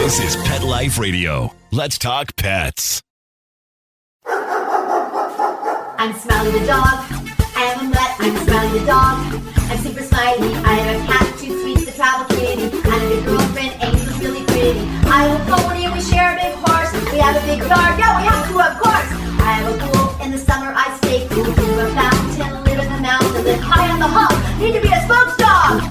This is Pet Life Radio. Let's talk pets. I'm Smiley the dog. I am a mutt. I'm Smiley the dog. I'm super smiley. I have a cat, too sweet, the travel kitty. I have a girlfriend, Angel's really pretty. I have a pony and we share a big horse. We have a big yard. Yeah, we have to, of course. I have a pool. In the summer I stay cool to a fountain. Live in the mountain. Live high on the hog. Need to be a spokes dog.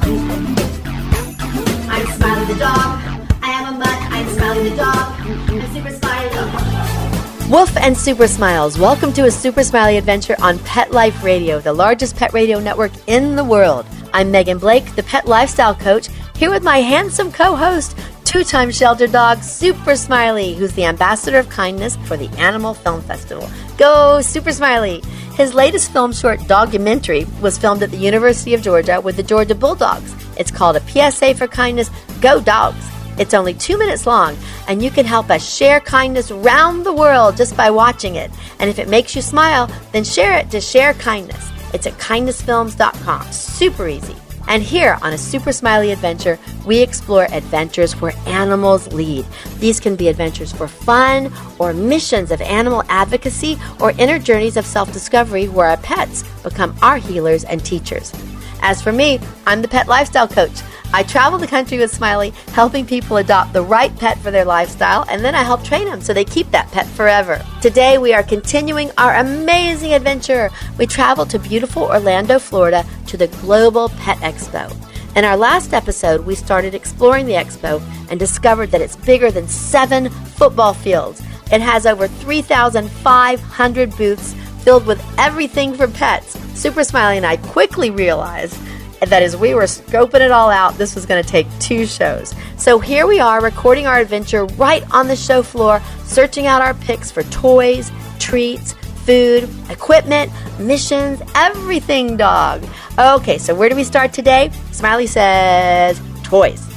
I'm Smiley the dog. I am a mutt. I'm Smiley the dog. I'm super smiley. Woof and Super Smiles, welcome to A Super Smiley Adventure on Pet Life Radio, the largest pet radio network in the world. I'm Megan Blake, the pet lifestyle coach, here with my handsome co-host, two-time shelter dog, Super Smiley, who's the ambassador of kindness for the Animal Film Festival. Go, Super Smiley! His latest film short documentary was filmed at the University of Georgia with the Georgia Bulldogs. It's called A PSA for Kindness, Go Dogs! It's only 2 minutes long, and you can help us share kindness around the world just by watching it. And if it makes you smile, then share it to share kindness. It's at kindnessfilms.com. Super easy. And here on A Super Smiley Adventure, we explore adventures where animals lead. These can be adventures for fun or missions of animal advocacy or inner journeys of self-discovery where our pets become our healers and teachers. As for me, I'm the pet lifestyle coach. I travel the country with Smiley, helping people adopt the right pet for their lifestyle, and then I help train them so they keep that pet forever. Today, we are continuing our amazing adventure. We traveled to beautiful Orlando, Florida, to the Global Pet Expo. In our last episode, we started exploring the expo and discovered that it's bigger than 7 football fields. It has over 3,500 booths filled with everything for pets. Super Smiley and I quickly realized that as we were scoping it all out, this was going to take 2 shows. So here we are recording our adventure right on the show floor, searching out our picks for toys, treats, food, equipment, missions, everything dog. Okay, so where do we start today? Smiley says toys.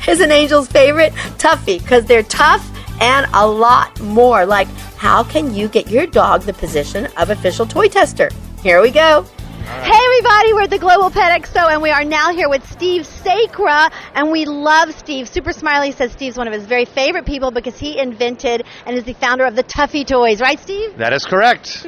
Is an angel's favorite? Tuffy, because they're tough and a lot more. Like, how can you get your dog the position of official toy tester? Here we go. Hey everybody, we're at the Global Pet Expo and we are now here with Steve Sacra, and we love Steve. Super Smiley says Steve's one of his very favorite people because he invented and is the founder of the Tuffy toys, right Steve? That is correct.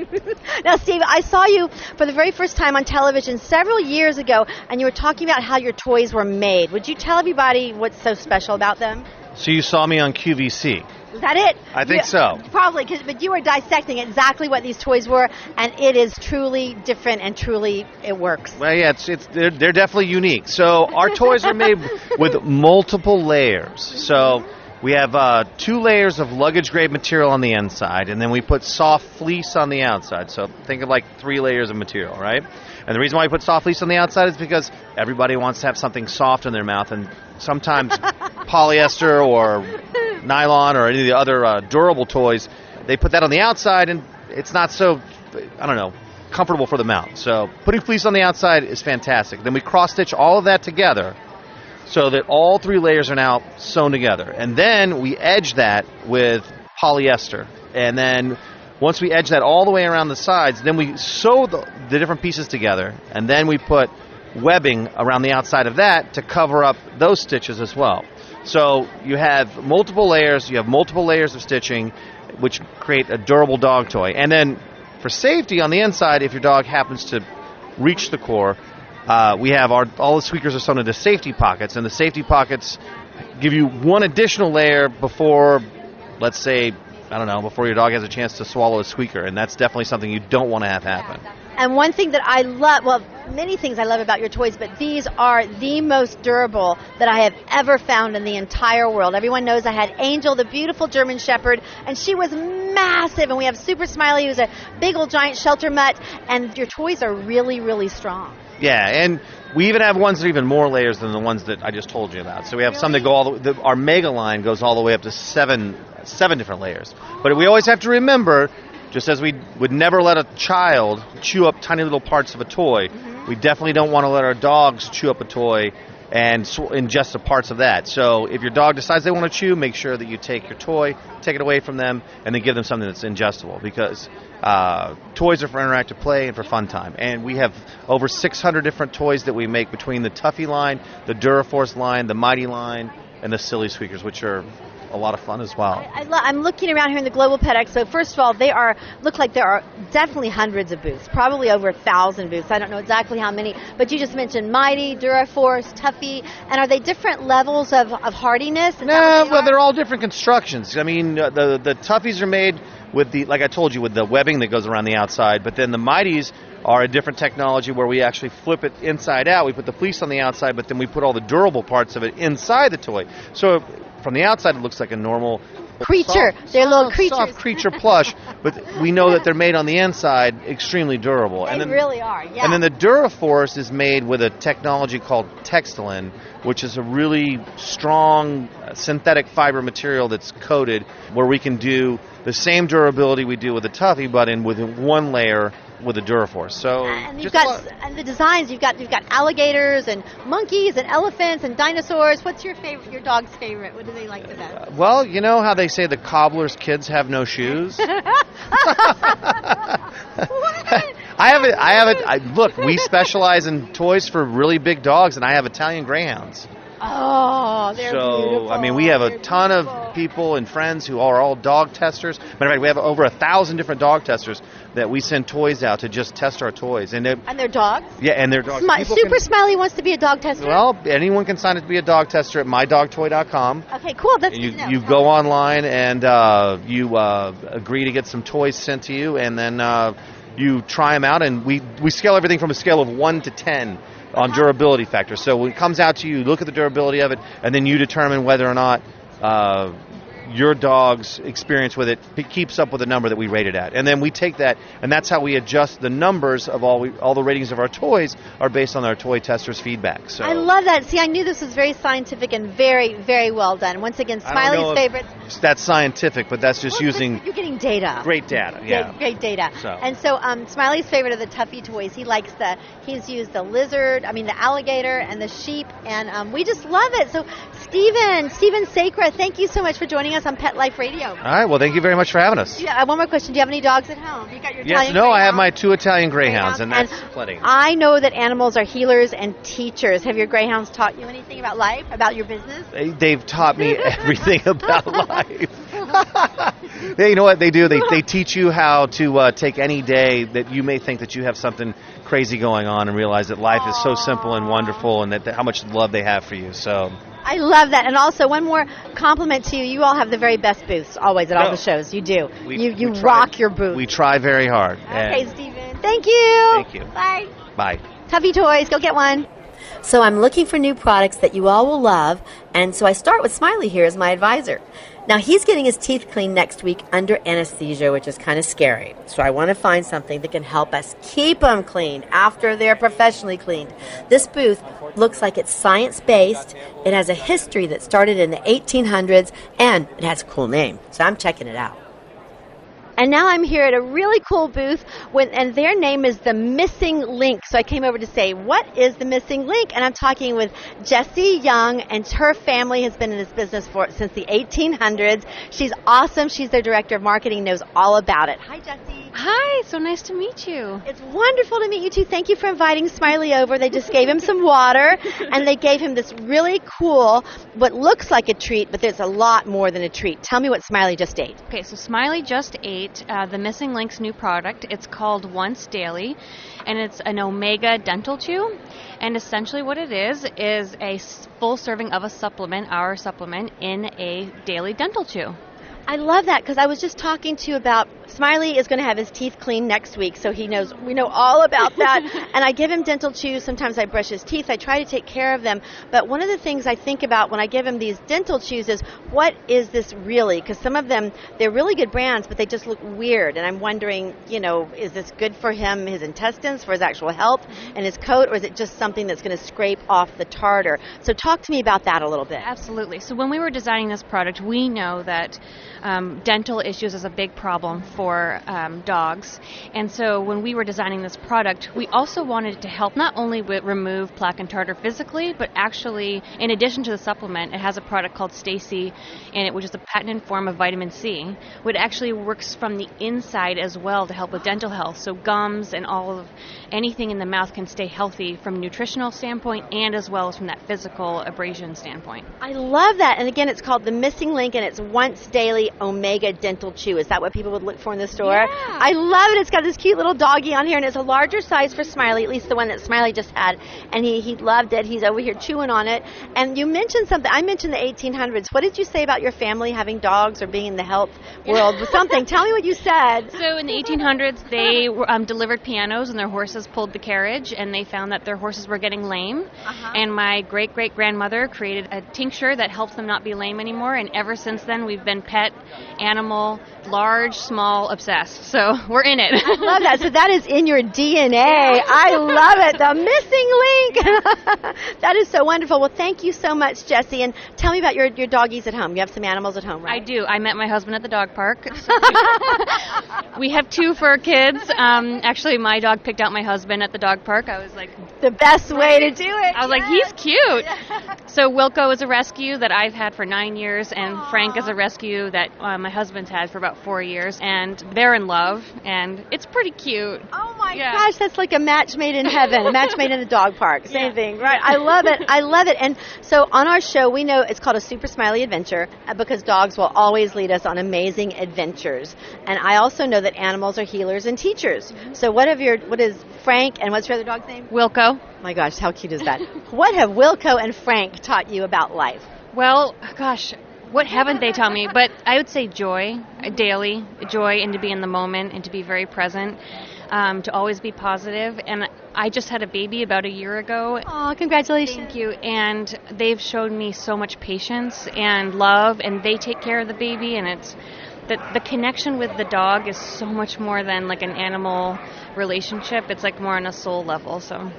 Now Steve, I saw you for the very first time on television several years ago and you were talking about how your toys were made. Would you tell everybody what's so special about them? So you saw me on QVC. Is that it? I think so. Probably, but you were dissecting exactly what these toys were, and it is truly different and truly it works. Well, yeah, they're definitely unique. So our toys are made with multiple layers. So we have 2 layers of luggage-grade material on the inside, and then we put soft fleece on the outside. So think of like 3 layers of material, right? And the reason why we put soft fleece on the outside is because everybody wants to have something soft in their mouth, and sometimes polyester or nylon or any of the other durable toys, they put that on the outside and it's not so, comfortable for the mouth. So putting fleece on the outside is fantastic. Then we cross-stitch all of that together so that all 3 layers are now sewn together. And then we edge that with polyester. And then once we edge that all the way around the sides, then we sew the different pieces together. And then we put webbing around the outside of that to cover up those stitches as well. So you have multiple layers, you have multiple layers of stitching, which create a durable dog toy. And then for safety on the inside, if your dog happens to reach the core, we have all the squeakers are sewn into safety pockets, and the safety pockets give you one additional layer before, let's say, before your dog has a chance to swallow a squeaker, and that's definitely something you don't want to have happen. And one thing that I love, well, many things I love about your toys, but these are the most durable that I have ever found in the entire world. Everyone knows I had Angel, the beautiful German Shepherd, and she was massive. And we have Super Smiley, who's a big old giant shelter mutt, and your toys are really, really strong. Yeah, and we even have ones that are even more layers than the ones that I just told you about. So we have some that go all the way, our Mega line goes all the way up to seven different layers. But we always have to remember, just as we would never let a child chew up tiny little parts of a toy, we definitely don't want to let our dogs chew up a toy and ingest the parts of that. So if your dog decides they want to chew, make sure that you take your toy, take it away from them, and then give them something that's ingestible, because toys are for interactive play and for fun time. And we have over 600 different toys that we make between the Tuffy line, the Duraforce line, the Mighty line, and the silly squeakers, which are a lot of fun as well. I'm looking around here in the Global Pet Expo. First of all, look like there are definitely hundreds of booths, probably over 1,000 booths. I don't know exactly how many, but you just mentioned Mighty, Duraforce, Tuffy, and are they different levels of hardiness? They're all different constructions. I mean, the Tuffies are made with like I told you, with the webbing that goes around the outside, but then the Mighties are a different technology where we actually flip it inside out. We put the fleece on the outside, but then we put all the durable parts of it inside the toy. So from the outside, it looks like a normal creature. They're little creatures. Soft creature plush, but we know that they're made on the inside extremely durable. They really are, yeah. And then the Duraforce is made with a technology called Textilin, which is a really strong synthetic fiber material that's coated, where we can do the same durability we do with the Tuffy, but with one layer with a Duraforce. So and you've got and the designs. You've got alligators and monkeys and elephants and dinosaurs. What's your favorite? Your dog's favorite? What do they like the best? Well, you know how they say the cobbler's kids have no shoes. Look, we specialize in toys for really big dogs, and I have Italian Greyhounds. Oh, they're beautiful. I mean, we have a ton of people and friends who are all dog testers. Matter of fact, we have over 1,000 different dog testers that we send toys out to just test our toys. And their dogs? Yeah, and their dogs. Super Smiley wants to be a dog tester? Well, anyone can sign up to be a dog tester at mydogtoy.com. Okay, cool. That's good to know. You go online and you agree to get some toys sent to you, and then you try them out, and we scale everything from a scale of 1 to 10 on durability factor. So when it comes out to you, look at the durability of it, and then you determine whether or not your dog's experience with it keeps up with the number that we rate it at. And then we take that, and that's how we adjust the numbers of all the ratings of our toys are based on our toy testers' feedback. So I love that. See, I knew this was very scientific and very, very well done. Once again, Smiley's favorite. That's scientific, but that's just using... You're getting data. Great data, yeah. Great data. And so Smiley's favorite are the Tuffy toys. He's used the lizard, the alligator, and the sheep, and we just love it. So Steven Sacra, thank you so much for joining us on Pet Life Radio. All right, well, thank you very much for having us. Yeah, one more question. Do you have any dogs at home? You got your Italian Greyhound? I have my 2 Italian Greyhounds, and that's plenty. I know that animals are healers and teachers. Have your Greyhounds taught you anything about life, about your business? They've taught me everything about life. You know what they do? They teach you how to take any day that you may think that you have something crazy going on and realize that life is so simple and wonderful, and that how much love they have for you. So I love that. And also, one more compliment to you. You all have the very best booths, always, at all the shows. You do. You rock your booth. We try very hard. Okay, Steven. Thank you. Thank you. Bye. Bye. Tuffy Toys, go get one. So I'm looking for new products that you all will love, and so I start with Smiley here as my advisor. Now, he's getting his teeth cleaned next week under anesthesia, which is kind of scary. So I want to find something that can help us keep them clean after they're professionally cleaned. This booth looks like it's science-based. It has a history that started in the 1800s, and it has a cool name. So I'm checking it out. And now I'm here at a really cool booth, and their name is The Missing Link. So I came over to say, what is The Missing Link? And I'm talking with Jessie Young, and her family has been in this business since the 1800s. She's awesome. She's their director of marketing, knows all about it. Hi, Jessie. Hi, so nice to meet you. It's wonderful to meet you, too. Thank you for inviting Smiley over. They just gave him some water, and they gave him this really cool, what looks like a treat, but there's a lot more than a treat. Tell me what Smiley just ate. Okay, so Smiley just ate the Missing Link's new product. It's called Once Daily, and it's an Omega dental chew. And essentially what it is a full serving of a supplement, our supplement, in a daily dental chew. I love that, because I was just talking to you about Smiley is going to have his teeth cleaned next week, so we know all about that. And I give him dental chews. Sometimes I brush his teeth. I try to take care of them. But one of the things I think about when I give him these dental chews is, what is this really? Because some of them, they're really good brands, but they just look weird. And I'm wondering, is this good for him, his intestines, for his actual health and his coat, or is it just something that's going to scrape off the tartar? So talk to me about that a little bit. Absolutely. So when we were designing this product, we know that dental issues is a big problem for for dogs. And so when we were designing this product, we also wanted to help not only remove plaque and tartar physically, but actually, in addition to the supplement, it has a product called Stacy in it, which is a patented form of vitamin C, which actually works from the inside as well to help with dental health. So gums and anything in the mouth can stay healthy from a nutritional standpoint and as well as from that physical abrasion standpoint. I love that. And again, it's called The Missing Link, and it's Once Daily Omega Dental Chew. Is that what people would look for in the store? Yeah. I love it. It's got this cute little doggy on here, and it's a larger size for Smiley, at least the one that Smiley just had. And he loved it. He's over here chewing on it. And you mentioned something. I mentioned the 1800s. What did you say about your family having dogs or being in the health world? Something. Tell me what you said. So in the 1800s, they delivered pianos and their horses pulled the carriage, and they found that their horses were getting lame. And my great-great-grandmother created a tincture that helps them not be lame anymore, and ever since then we've been pet, animal, large, small, obsessed. So we're in it. I love that. So that is in your DNA. I love it. The missing link. That is so wonderful. Well, thank you so much, Jessie. And tell me about your doggies at home. You have some animals at home, right? I do. I met my husband at the dog park. So we have two fur kids. Actually, my dog picked out my husband at the dog park. I was like, the best way to do it. I was like, he's cute. So Wilco is a rescue that I've had for 9 years, and Frank is a rescue that my husband's had for about 4 years, and they're in love, and it's pretty cute. Oh my gosh, that's like a match made in heaven, a match made in a dog park. Same thing, right? I love it. I love it. And so on our show, we know it's called A Super Smiley Adventure because dogs will always lead us on amazing adventures. And I also know that animals are healers and teachers. So what is Frank and what's your other dog's name? Wilco. My gosh, how cute is that? What have Wilco and Frank taught you about life? Well, gosh, what haven't they taught me? But I would say joy, daily joy, and to be in the moment and to be very present, to always be positive. And I just had a baby about a year ago. Oh, congratulations. Thank you. And they've showed me so much patience and love, and they take care of the baby, and it's the connection with the dog is so much more than like an animal relationship. It's like more on a soul level. So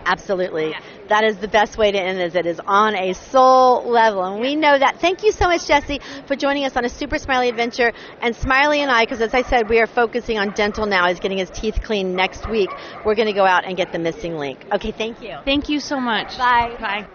absolutely. Yeah. That is the best way to end it. It is on a soul level. And we know that. Thank you so much, Jessie, for joining us on A Super Smiley Adventure. And Smiley and I, because as I said, we are focusing on dental now. He's getting his teeth cleaned next week. We're going to go out and get the missing link. Okay, thank you. Thank you so much. Bye. Bye.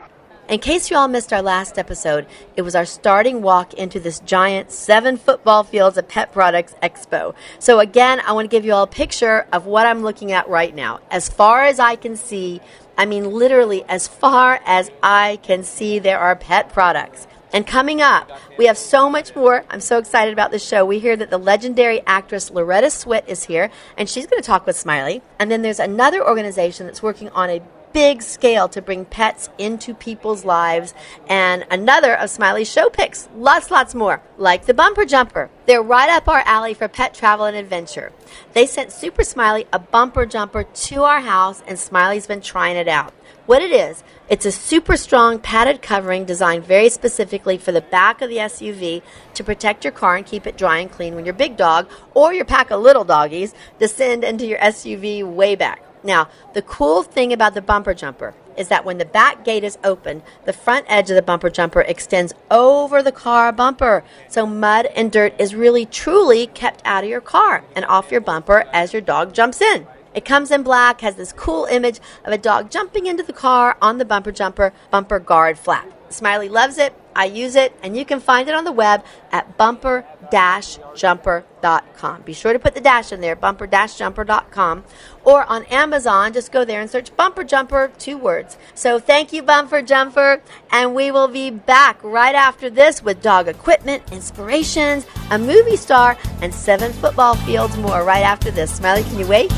In case you all missed our last episode, it was our starting walk into this giant 7 football fields of Pet Products Expo. So again, I want to give you all a picture of what I'm looking at right now. As far as I can see, I mean literally as far as I can see, there are pet products. And coming up, we have so much more. I'm so excited about this show. We hear that the legendary actress Loretta Swit is here, and she's going to talk with Smiley. And then there's another organization that's working on a big scale to bring pets into people's lives, and another of Smiley's show picks. Lots more, like the bumper jumper. They're right up our alley for pet travel and adventure. They sent Super Smiley a bumper jumper to our house, and Smiley's been trying it out. What it is, it's a super strong padded covering designed very specifically for the back of the SUV to protect your car and keep it dry and clean when your big dog or your pack of little doggies descend into your SUV way back. Now, the cool thing about the bumper jumper is that when the back gate is open, the front edge of the bumper jumper extends over the car bumper. So mud and dirt is really truly kept out of your car and off your bumper as your dog jumps in. It comes in black, has this cool image of a dog jumping into the car on the bumper jumper, bumper guard flap. Smiley loves it. I use it, and you can find it on the web at bumper-jumper.com. Be sure to put the dash in there, bumper-jumper.com. Or on Amazon, just go there and search Bumper Jumper, 2 words. So thank you, Bumper Jumper, and we will be back right after this with dog equipment, inspirations, a movie star, and 7 football fields more right after this. Smiley, can you wait?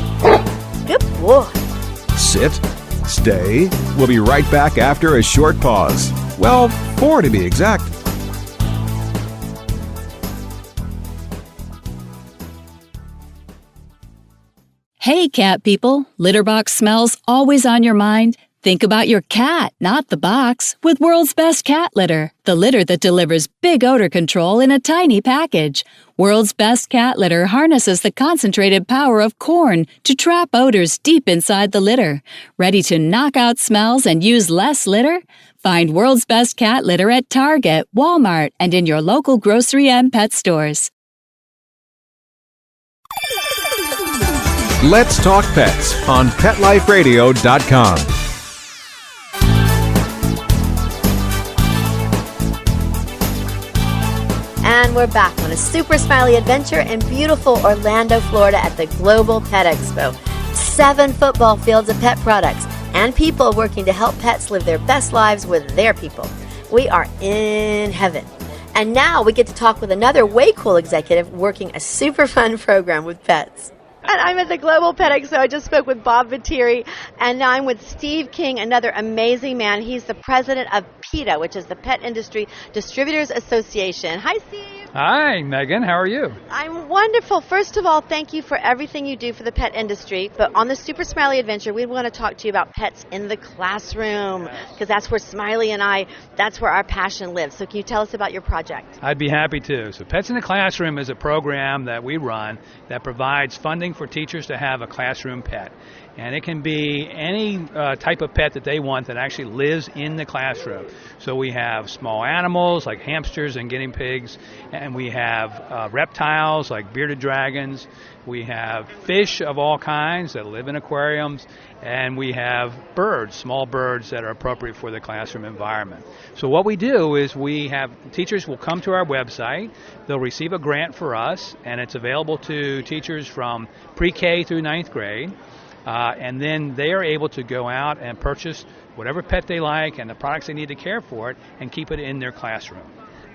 Good boy. Sit. Stay. We'll be right back after a short pause. Well, 4 to be exact. Hey, cat people. Litter box smells always on your mind? Think about your cat, not the box, with World's Best Cat Litter, the litter that delivers big odor control in a tiny package. World's Best Cat Litter harnesses the concentrated power of corn to trap odors deep inside the litter. Ready to knock out smells and use less litter? Find World's Best Cat Litter at Target, Walmart, and in your local grocery and pet stores. Let's Talk Pets on PetLifeRadio.com. And we're back on a super smiley adventure in beautiful Orlando, Florida at the Global Pet Expo. 7 football fields of pet products and people working to help pets live their best lives with their people. We are in heaven. And now we get to talk with another way cool executive working a super fun program with pets. And I'm at the Global Pet Expo. I just spoke with Bob Viteri, and now I'm with Steve King, another amazing man. He's the president of PETA, which is the Pet Industry Distributors Association. Hi, Steve. Hi, Megan. How are you? I'm wonderful. First of all, thank you for everything you do for the pet industry. But on the Super Smiley Adventure, we want to talk to you about pets in the classroom, because that's where Smiley and I, that's where our passion lives. So can you tell us about your project? I'd be happy to. So Pets in the Classroom is a program that we run that provides funding for teachers to have a classroom pet. And it can be any type of pet that they want that actually lives in the classroom. So we have small animals like hamsters and guinea pigs, and we have reptiles like bearded dragons. We have fish of all kinds that live in aquariums, and we have birds, small birds that are appropriate for the classroom environment. So what we do is we have teachers will come to our website, they'll receive a grant for us, and it's available to teachers from pre-K through 9th grade. And then they are able to go out and purchase whatever pet they like and the products they need to care for it and keep it in their classroom.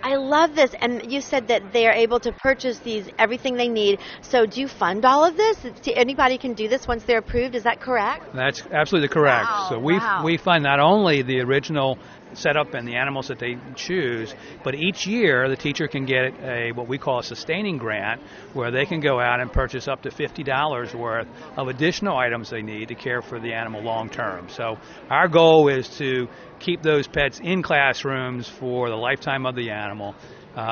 I love this. And you said that they are able to purchase everything they need. So do you fund all of this? Anybody can do this once they're approved. Is that correct? That's absolutely correct. Wow, so wow. we fund not only the original setup and the animals that they choose, but each year the teacher can get what we call a sustaining grant, where they can go out and purchase up to $50 worth of additional items they need to care for the animal long term. So our goal is to keep those pets in classrooms for the lifetime of the animal,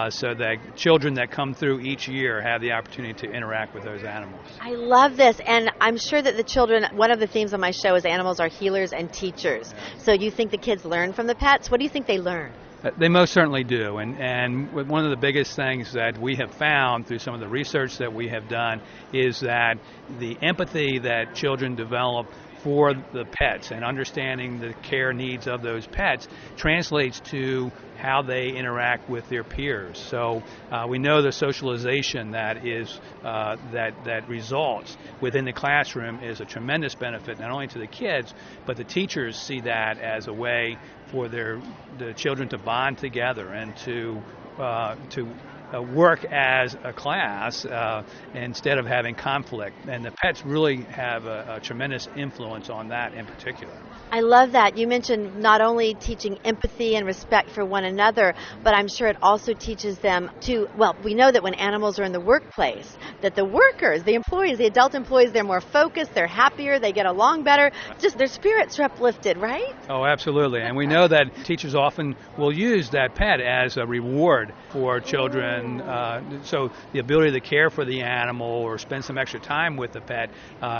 so that children that come through each year have the opportunity to interact with those animals. I love this, and I'm sure that the children, one of the themes on my show is animals are healers and teachers. So you think the kids learn from the pets? What do you think they learn? They most certainly do, and one of the biggest things that we have found through some of the research that we have done is that the empathy that children develop for the pets and understanding the care needs of those pets translates to how they interact with their peers. So we know the socialization that is that results within the classroom is a tremendous benefit not only to the kids, but the teachers see that as a way for the children to bond together and to work as a class instead of having conflict. And the pets really have a tremendous influence on that in particular. I love that. You mentioned not only teaching empathy and respect for one another, but I'm sure it also teaches them to, well, we know that when animals are in the workplace, that the workers, the employees, the adult employees, they're more focused, they're happier, they get along better, just their spirits are uplifted, right? Oh, absolutely. And we know that teachers often will use that pet as a reward for children. So the ability to care for the animal or spend some extra time with the pet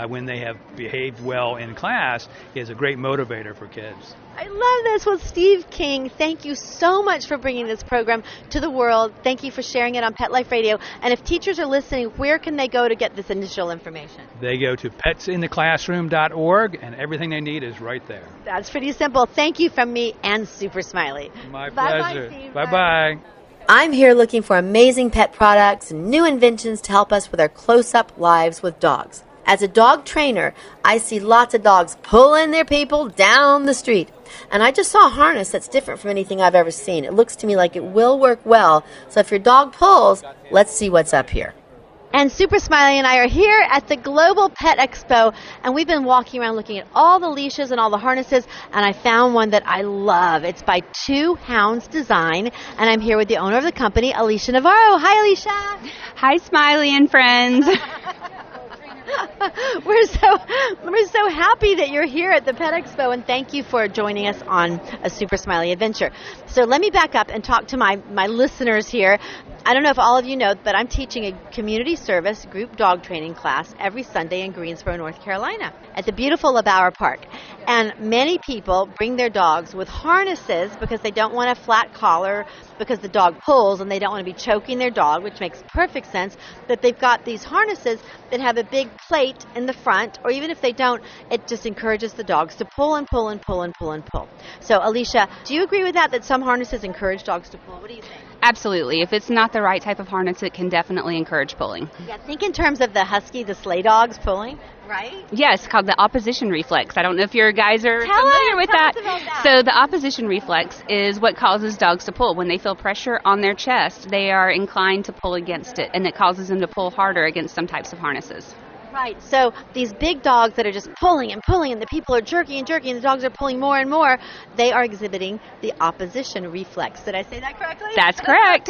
when they have behaved well in class is a great motivator for kids. I love this. Well, Steve King, thank you so much for bringing this program to the world. Thank you for sharing it on Pet Life Radio. And if teachers are listening, where can they go to get this initial information? They go to petsintheclassroom.org, and everything they need is right there. That's pretty simple. Thank you from me and Super Smiley. My Bye-bye, pleasure. Steve. Bye-bye. I'm here looking for amazing pet products and new inventions to help us with our close-up lives with dogs. As a dog trainer, I see lots of dogs pulling their people down the street. And I just saw a harness that's different from anything I've ever seen. It looks to me like it will work well. So if your dog pulls, let's see what's up here. And Super Smiley and I are here at the Global Pet Expo, and we've been walking around looking at all the leashes and all the harnesses, and I found one that I love. It's by Two Hounds Design, and I'm here with the owner of the company, Alicia Navarro. Hi, Alicia. Hi, Smiley and friends. We're so happy that you're here at the Pet Expo, and thank you for joining us on A Super Smiley Adventure. So let me back up and talk to my listeners here. I don't know if all of you know, but I'm teaching a community service group dog training class every Sunday in Greensboro, North Carolina, at the beautiful LaBauer Park. And many people bring their dogs with harnesses because they don't want a flat collar because the dog pulls and they don't want to be choking their dog, which makes perfect sense, that they've got these harnesses that have a big plate in the front, or even if they don't, it just encourages the dogs to pull and pull and pull and pull and pull. So, Alicia, do you agree with that some harnesses encourage dogs to pull? What do you think? Absolutely. If it's not the right type of harness, it can definitely encourage pulling. Yeah, think in terms of the husky, the sleigh dogs pulling, right? Yes, it's called the opposition reflex. I don't know if your guys are familiar with that. Tell us about that. So the opposition reflex is what causes dogs to pull. When they feel pressure on their chest, they are inclined to pull against it, and it causes them to pull harder against some types of harnesses. Right. So these big dogs that are just pulling and pulling, and the people are jerking and jerking, and the dogs are pulling more and more, they are exhibiting the opposition reflex. Did I say that correctly? That's correct.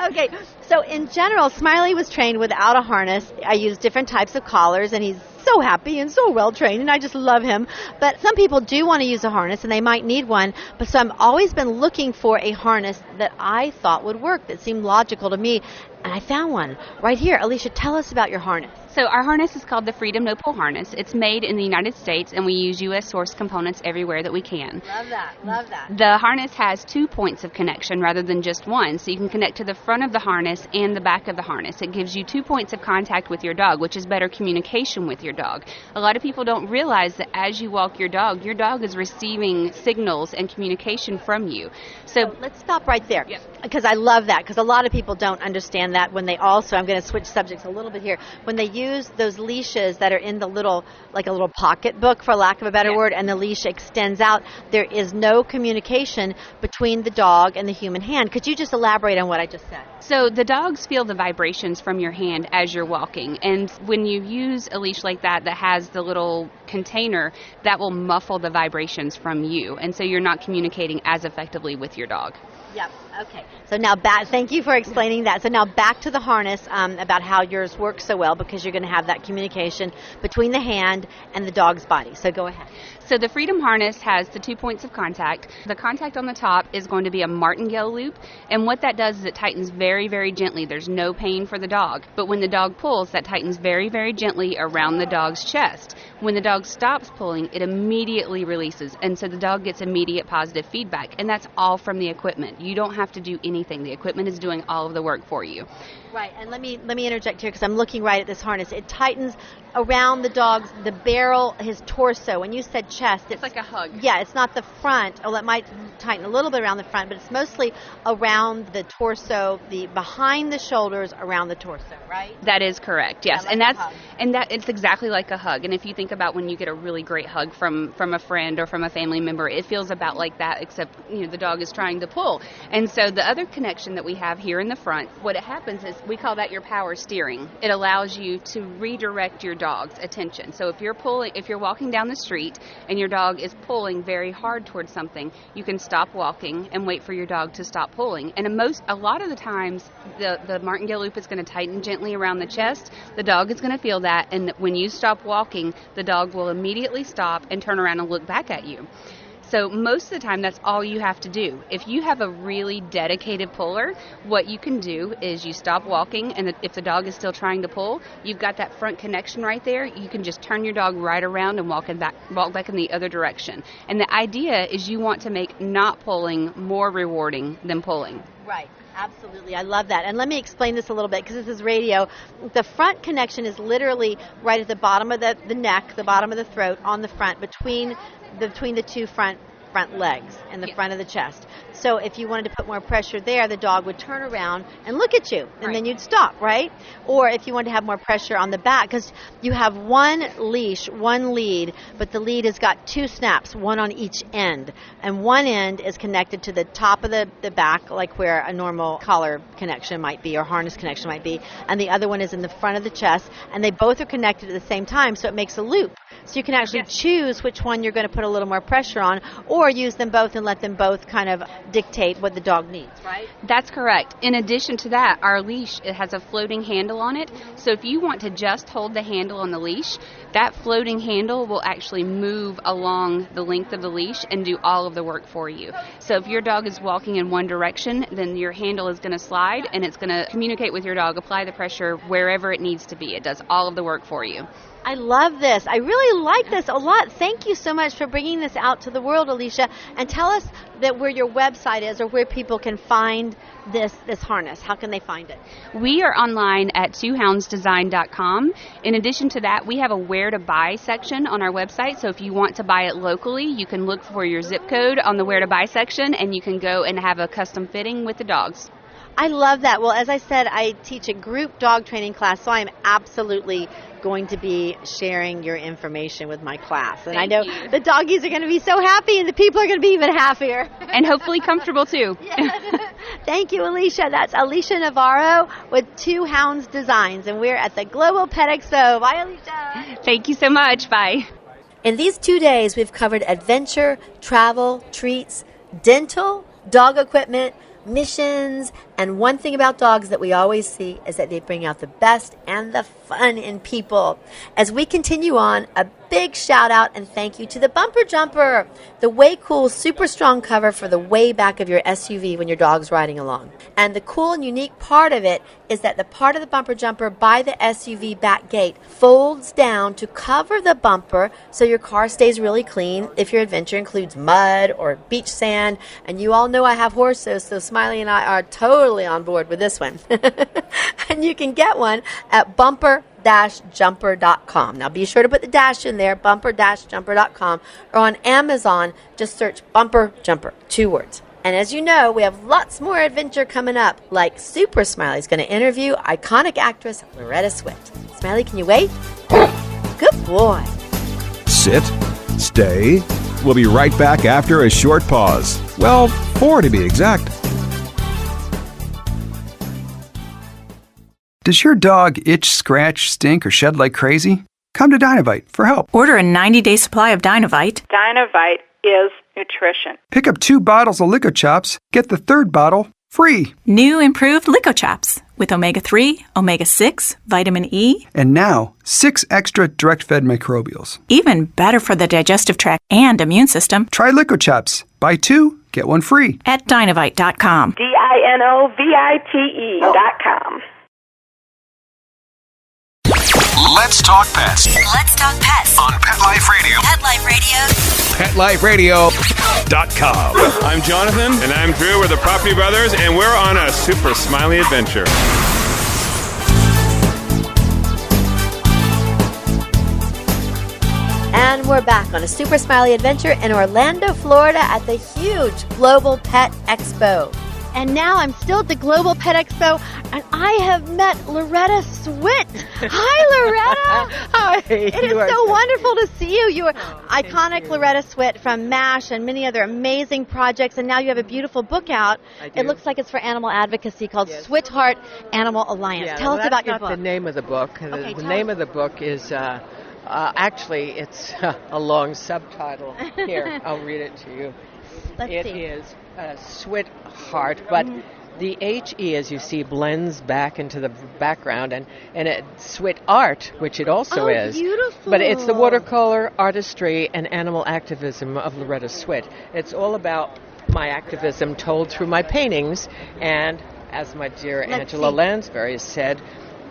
Okay. So in general, Smiley was trained without a harness. I used different types of collars, and he's so happy and so well trained, and I just love him. But some people do want to use a harness, and they might need one. But so I've always been looking for a harness that I thought would work, that seemed logical to me. And I found one right here. Alicia, tell us about your harness. So our harness is called the Freedom No Pull harness. It's made in the United States, and we use U.S. source components everywhere that we can. Love that. Love that. The harness has 2 points of connection rather than just one, so you can connect to the front of the harness and the back of the harness. It gives you 2 points of contact with your dog, which is better communication with your dog. A lot of people don't realize that as you walk your dog is receiving signals and communication from you. So let's stop right there, because I love that, because a lot of people don't understand that when they also, I'm going to switch subjects a little bit here, when they use those leashes that are in the little, like a little pocket book, for lack of a better word, and the leash extends out, there is no communication between the dog and the human hand. Could you just elaborate on what I just said? So the dogs feel the vibrations from your hand as you're walking, and when you use a leash like that has the little container, that will muffle the vibrations from you, and so you're not communicating as effectively with your dog. Yep. Okay. So now back. Thank you for explaining that. So now back to the harness, about how yours works so well, because you're going to have that communication between the hand and the dog's body. So go ahead. So the Freedom harness has the 2 points of contact. The contact on the top is going to be a martingale loop, and what that does is it tightens very, very gently. There's no pain for the dog. But when the dog pulls, that tightens very, very gently around the dog's chest. When the dog stops pulling, it immediately releases, and so the dog gets immediate positive feedback, and that's all from the equipment. You don't have to do anything. The equipment is doing all of the work for you. Right, and let me interject here, because I'm looking right at this harness. It tightens around the dog's, the barrel, his torso. When you said chest, it's like a hug. Yeah, it's not the front. Oh, it might tighten a little bit around the front, but it's mostly around the torso, the behind the shoulders, around the torso, right? That is correct. Yes, Yeah, like and that it's exactly like a hug. And if you think about when you get a really great hug from a friend or from a family member, it feels about like that, except the dog is trying to pull. And so the other connection that we have here in the front, what it happens is we call that your power steering. It allows you to redirect your dog's attention. So if you're walking down the street and your dog is pulling very hard towards something, you can stop walking and wait for your dog to stop pulling. And a lot of the times, the martingale loop is going to tighten gently around the chest. The dog is going to feel that, and when you stop walking, the dog will immediately stop and turn around and look back at you. So most of the time, that's all you have to do. If you have a really dedicated puller, what you can do is you stop walking, and if the dog is still trying to pull, you've got that front connection right there. You can just turn your dog right around and walk back in the other direction. And the idea is you want to make not pulling more rewarding than pulling. Right. Absolutely. I love that. And let me explain this a little bit, because this is radio. The front connection is literally right at the bottom of the neck, the bottom of the throat, on the front, between the two front legs and the front of the chest. So if you wanted to put more pressure there, the dog would turn around and look at you, and then you'd stop, right? Or if you wanted to have more pressure on the back, because you have one leash, one lead, but the lead has got 2 snaps, one on each end. And one end is connected to the top of the back, like where a normal collar connection might be or harness connection might be, and the other one is in the front of the chest, and they both are connected at the same time, so it makes a loop. So you can actually choose which one you're going to put a little more pressure on, or use them both and let them both kind of dictate what the dog needs, right? That's correct. In addition to that, our leash, it has a floating handle on it. So if you want to just hold the handle on the leash, that floating handle will actually move along the length of the leash and do all of the work for you. So if your dog is walking in one direction, then your handle is going to slide, and it's going to communicate with your dog, apply the pressure wherever it needs to be. It does all of the work for you. I love this. I really like this a lot. Thank you so much for bringing this out to the world, Alicia. Alicia, and tell us where your website is or where people can find this harness. How can they find it? We are online at twohoundsdesign.com. In addition to that, we have a where to buy section on our website. So if you want to buy it locally, you can look for your zip code on the where to buy section, and you can go and have a custom fitting with the dogs. I love that. Well, as I said, I teach a group dog training class, so I am absolutely going to be sharing your information with my class. And I know the doggies are going to be so happy, and the people are going to be even happier. And hopefully comfortable, too. Yes. Thank you, Alicia. That's Alicia Navarro with Two Hounds Designs, and we're at the Global Pet Expo. Bye, Alicia. Thank you so much. Bye. In these 2 days, we've covered adventure, travel, treats, dental, dog equipment, missions, and one thing about dogs that we always see is that they bring out the best and the fun in people. As we continue on, a big shout out and thank you to the Bumper Jumper, the way cool, super strong cover for the way back of your SUV when your dog's riding along. And the cool and unique part of it is that the part of the Bumper Jumper by the SUV back gate folds down to cover the bumper so your car stays really clean if your adventure includes mud or beach sand. And you all know I have horses, so Smiley and I are totally on board with this one. And you can get one at bumper-jumper.com. Now be sure to put the dash in there, bumper-jumper.com, or on Amazon, just search Bumper Jumper, 2 words. And as you know, we have lots more adventure coming up, like Super Smiley's going to interview iconic actress Loretta Swit. Smiley, can you wait? Good boy. Sit, stay. We'll be right back after a short pause. Well, 4 to be exact. Does your dog itch, scratch, stink, or shed like crazy? Come to Dynovite for help. Order a 90-day supply of Dynovite. Dynovite is nutrition. Pick up 2 bottles of Lico Chops. Get the 3rd bottle free. New improved Lico Chops with omega-3, omega-6, vitamin E. And now, 6 extra direct-fed microbials. Even better for the digestive tract and immune system. Try Lico Chops. Buy 2, get 1 free. At Dynovite.com. DINOVITE.com. Let's talk pets. Let's talk pets On Pet Life Radio. Pet Life Radio. PetLifeRadio.com. I'm Jonathan. And I'm Drew. We're the Property Brothers, and we're on a super smiley adventure. And we're back on a super smiley adventure in Orlando, Florida at the huge Global Pet Expo. And now I'm still at the Global Pet Expo, and I have met Loretta Swit. Hi, Loretta. Hi. It is so wonderful to see you. You are iconic Loretta Swit from MASH and many other amazing projects, and now you have a beautiful book out. It looks like it's for animal advocacy called Sweetheart Animal Alliance. Yeah, Tell us about your book. That's not the name of the book. Okay, the name of the book is, actually, it's a long subtitle. Here, I'll read it to you. Let's see. It is Sweetheart, but the H-E, as you see, blends back into the background, and it's Swit Art, which it also is. Beautiful. But it's the watercolor artistry and animal activism of Loretta Swit. It's all about my activism told through my paintings, and as my dear Angela Lansbury said,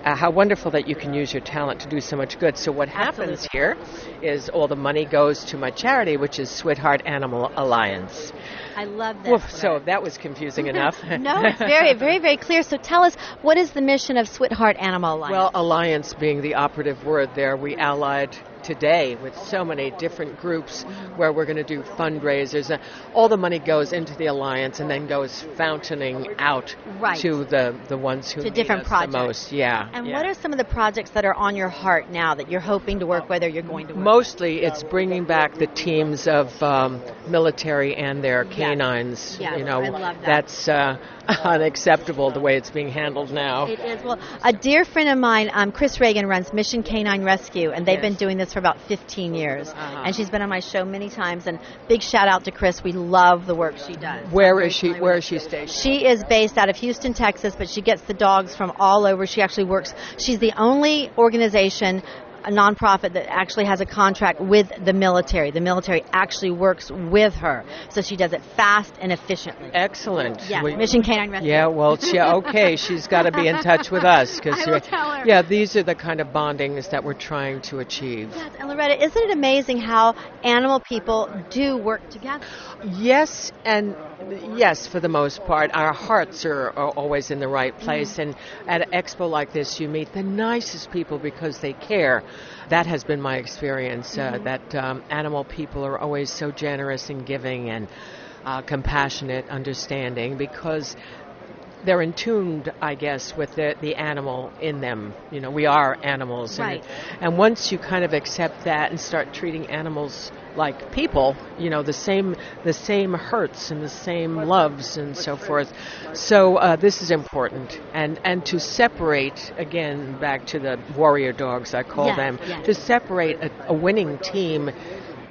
how wonderful that you can use your talent to do so much good. So what happens here is all the money goes to my charity, which is Sweetheart Animal Alliance. I love that. So that was confusing enough. No, it's very, very, very clear. So tell us, what is the mission of Sweetheart Animal Alliance? Well, alliance being the operative word there, we allied today with so many different groups where we're going to do fundraisers. All the money goes into the alliance and then goes fountaining out to the ones who need different us projects. the most. Yeah. And what are some of the projects that are on your heart now that you're hoping to work with or you're going to work Mostly it's bringing back the teams of military and their canines. Yes, you know, I love that. That's unacceptable the way it's being handled now. It is. Well, a dear friend of mine, Chris Reagan, runs Mission Canine Rescue, and they've been doing this for about 15 years. And she's been on my show many times, and big shout out to Chris. We love the work she does. Where is she stationed? She is based out of Houston, Texas, but she gets the dogs from all over. She actually works. She's the only organization a nonprofit that actually has a contract with the military. The military actually works with her, so she does it fast and efficiently. Excellent. Yeah, Mission Canine Rescue. Yeah, well, okay, she's got to be in touch with us. I will tell her. Yeah, these are the kind of bondings that we're trying to achieve. Yes, and Loretta, isn't it amazing how animal people do work together? Yes, and yes, for the most part. Our hearts are always in the right place, and at an expo like this, you meet the nicest people because they care. That has been my experience, that animal people are always so generous and giving and compassionate, understanding, because they're in tune, I guess, with the animal in them. You know, we are animals. Right. And once you kind of accept that and start treating animals like people, you know, the same hurts and the same loves and so forth. So this is important. And to separate, again, back to the warrior dogs, I call them, to separate a winning team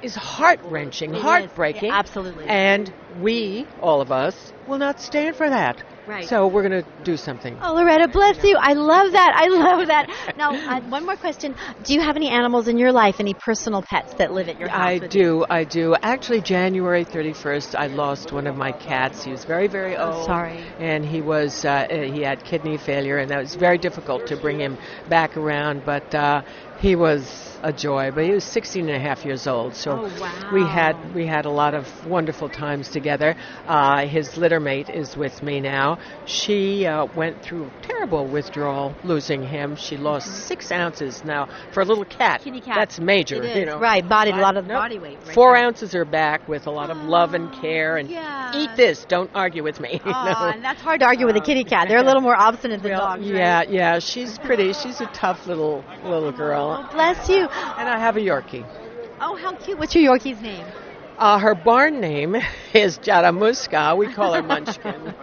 is heart-wrenching, heartbreaking. Yeah, absolutely. And we, all of us, will not stand for that. Right. So we're going to do something. Oh, Loretta, bless you. I love that. I love that. Now, one more question. Do you have any animals in your life, any personal pets that live at your house? I do. Actually, January 31st, I lost one of my cats. He was very, very old. Sorry. And he had kidney failure, and that was very difficult to bring him back around. But he was a joy. But he was 16 and a half years old. So we had a lot of wonderful times together. His litter mate is with me now. She went through terrible withdrawal, losing him. She lost 6 ounces. Now, for a little cat, kitty cat, that's major. It is. You know. Right, a lot of body weight. Right 4 there. ounces are back with a lot of love and care. And eat this. Don't argue with me. And that's hard to argue with a kitty cat. They're a little more obstinate than dogs. Right? Yeah. She's pretty. She's a tough little girl. Oh, bless you. And I have a Yorkie. Oh, how cute. What's your Yorkie's name? Her barn name is Jaramuska. We call her Munchkin.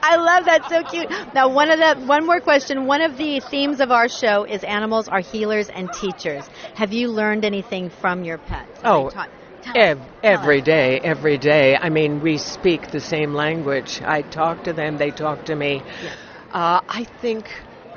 I love that. So cute. Now, one more question. One of the themes of our show is animals are healers and teachers. Have you learned anything from your pets? Every day. I mean, we speak the same language. I talk to them. They talk to me. Yes.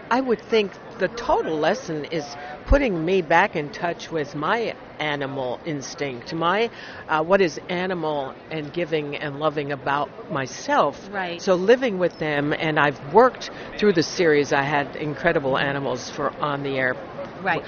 I would think the total lesson is putting me back in touch with my animal instinct, my what is animal and giving and loving about myself. Right. So living with them, and I've worked through the series. I had incredible animals for on the air. Right.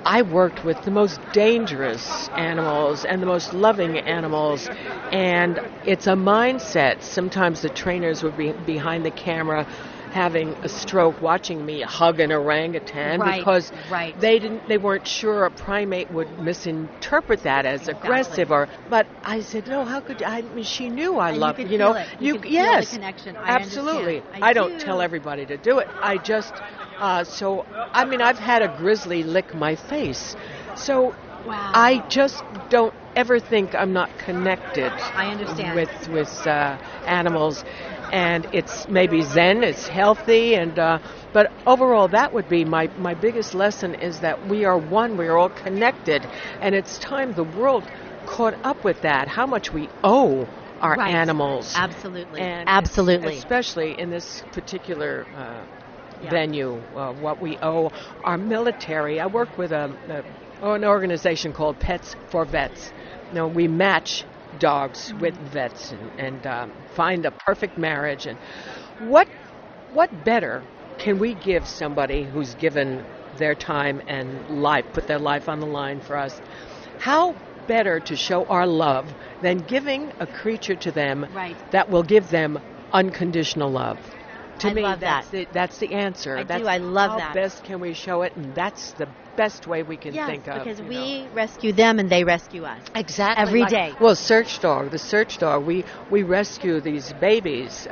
I worked with the most dangerous animals and the most loving animals, and it's a mindset. Sometimes the trainers would be behind the camera having a stroke watching me hug an orangutan because they weren't sure a primate would misinterpret that as aggressive but I said, no, how could I mean, she knew I loved it. You feel yes, the connection. absolutely. I don't tell everybody to do it. I just so I mean, I've had a grizzly lick my face. So I just don't ever think I'm not connected. I understand. With animals. And it's maybe zen, it's healthy, and but overall that would be my biggest lesson is that we are one, we are all connected, and it's time the world caught up with that, how much we owe our animals. Absolutely. And absolutely. Especially in this particular venue, what we owe our military. I work with an organization called Pets for Vets. We match dogs with vets and find a perfect marriage. And what better can we give somebody who's given their time and life, put their life on the line for us? How better to show our love than giving a creature to them that will give them unconditional love? To me, that's the answer. I love that. How best can we show it? And that's the best way we can think of. Because we rescue them and they rescue us. Exactly. Every day. Well, the search dog, we rescue these babies.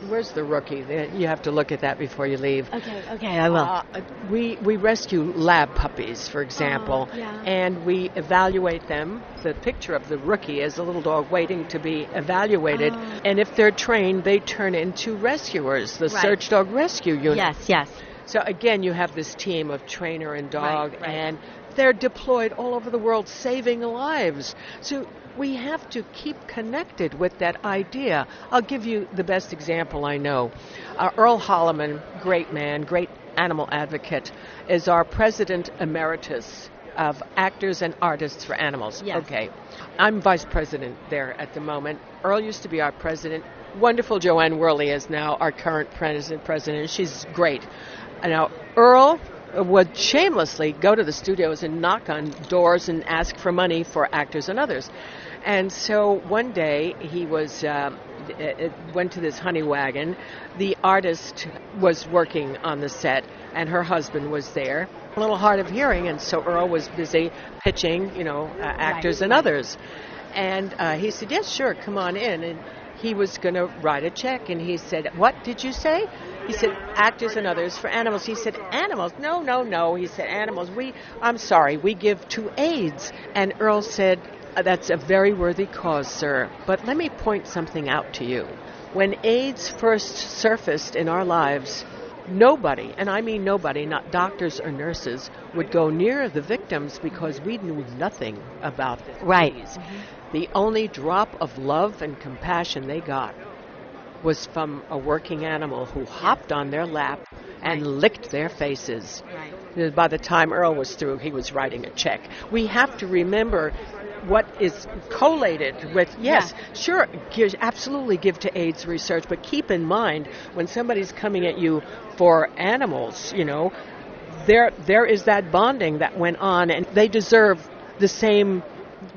Where's the rookie? You have to look at that before you leave. Okay, I will. We rescue lab puppies, for example, and we evaluate them. The picture of the rookie is a little dog waiting to be evaluated, and if they're trained, they turn into rescuers, the search dog rescue unit. Yes. So again, you have this team of trainer and dog, and they're deployed all over the world saving lives. So we have to keep connected with that idea. I'll give you the best example I know. Earl Holliman, great man, great animal advocate, is our president emeritus of Actors and Artists for Animals. Yes. Okay. I'm vice president there at the moment. Earl used to be our president. Wonderful Joanne Worley is now our current president. She's great. Now, Earl would shamelessly go to the studios and knock on doors and ask for money for actors and others. And so one day he went to this honey wagon. The artist was working on the set, and her husband was there. A little hard of hearing, and so Earl was busy pitching, actors and others. And he said, yes, sure, come on in. And he was going to write a check, and he said, what did you say? He said, Actors and Others for Animals. He said, animals? No. He said, animals. I'm sorry, we give to AIDS. And Earl said, that's a very worthy cause, sir. But let me point something out to you. When AIDS first surfaced in our lives, nobody, and I mean nobody, not doctors or nurses, would go near the victims because we knew nothing about the disease. The only drop of love and compassion they got was from a working animal who hopped on their lap and licked their faces. Right. By the time Earl was through, he was writing a check. We have to remember what is collated with, sure, absolutely give to AIDS research, but keep in mind when somebody's coming at you for animals, there is that bonding that went on, and they deserve the same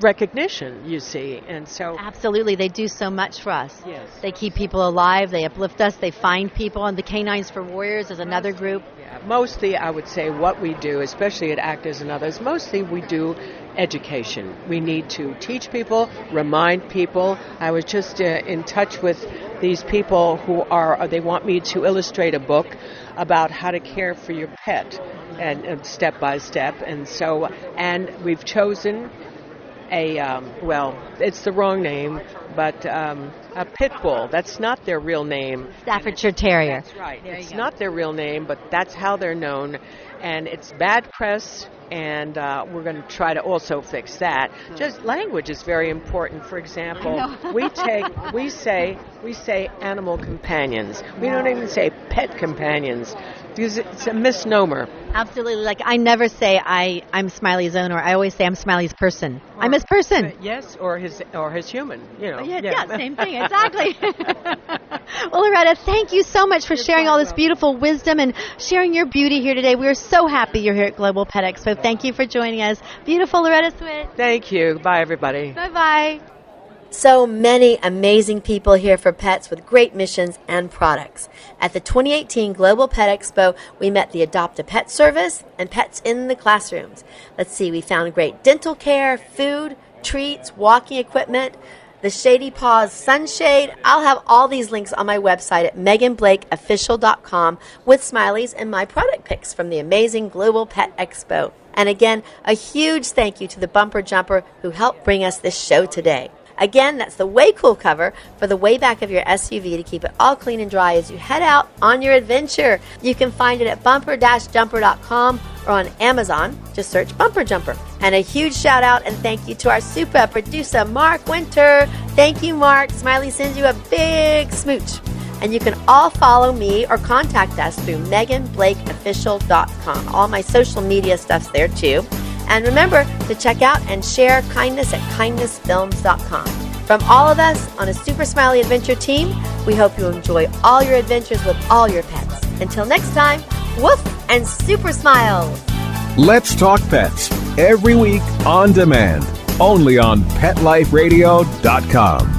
recognition, you see. And so absolutely, they do so much for us. Yes. They keep people alive, they uplift us, they find people, and the Canines for Warriors is another group. Mostly, I would say what we do, especially at Actors and Others, mostly we do education. We need to teach people, remind people. I was just in touch with these people who they want me to illustrate a book about how to care for your pet, and step by step. And we've chosen it's the wrong name, but a pit bull. That's not their real name. Staffordshire Terrier. That's right. It's not their real name, but that's how they're known. And it's bad press, and we're going to try to also fix that. Just language is very important. For example, we say animal companions. We don't even say pet companions, because it's a misnomer. Absolutely. Like, I never say I'm Smiley's owner. I always say I'm Smiley's person. I'm his person. Yes, or his human. Yeah, same thing. Exactly. Well, Loretta, thank you so much for sharing all this beautiful wisdom and sharing your beauty here today. We are so happy you're here at Global Pet Expo. Thank you for joining us. Beautiful Loretta Swit. Thank you. Bye, everybody. Bye-bye. So many amazing people here for pets with great missions and products. At the 2018 Global Pet Expo, we met the Adopt a Pet service and pets in the classrooms. Let's see, we found great dental care, food, treats, walking equipment, the Shady Paws sunshade. I'll have all these links on my website at meganblakeofficial.com with smileys and my product picks from the amazing Global Pet Expo. And again, a huge thank you to the Bumper Jumper who helped bring us this show today. Again, that's the Way Cool cover for the way back of your SUV to keep it all clean and dry as you head out on your adventure. You can find it at bumper-jumper.com or on Amazon. Just search Bumper Jumper. And a huge shout out and thank you to our super producer, Mark Winter. Thank you, Mark. Smiley sends you a big smooch. And you can all follow me or contact us through meganblakeofficial.com. All my social media stuff's there too. And remember to check out and share kindness at kindnessfilms.com. From all of us on a Super Smiley Adventure team, we hope you enjoy all your adventures with all your pets. Until next time, woof and super smiles. Let's Talk Pets, every week on demand, only on PetLifeRadio.com.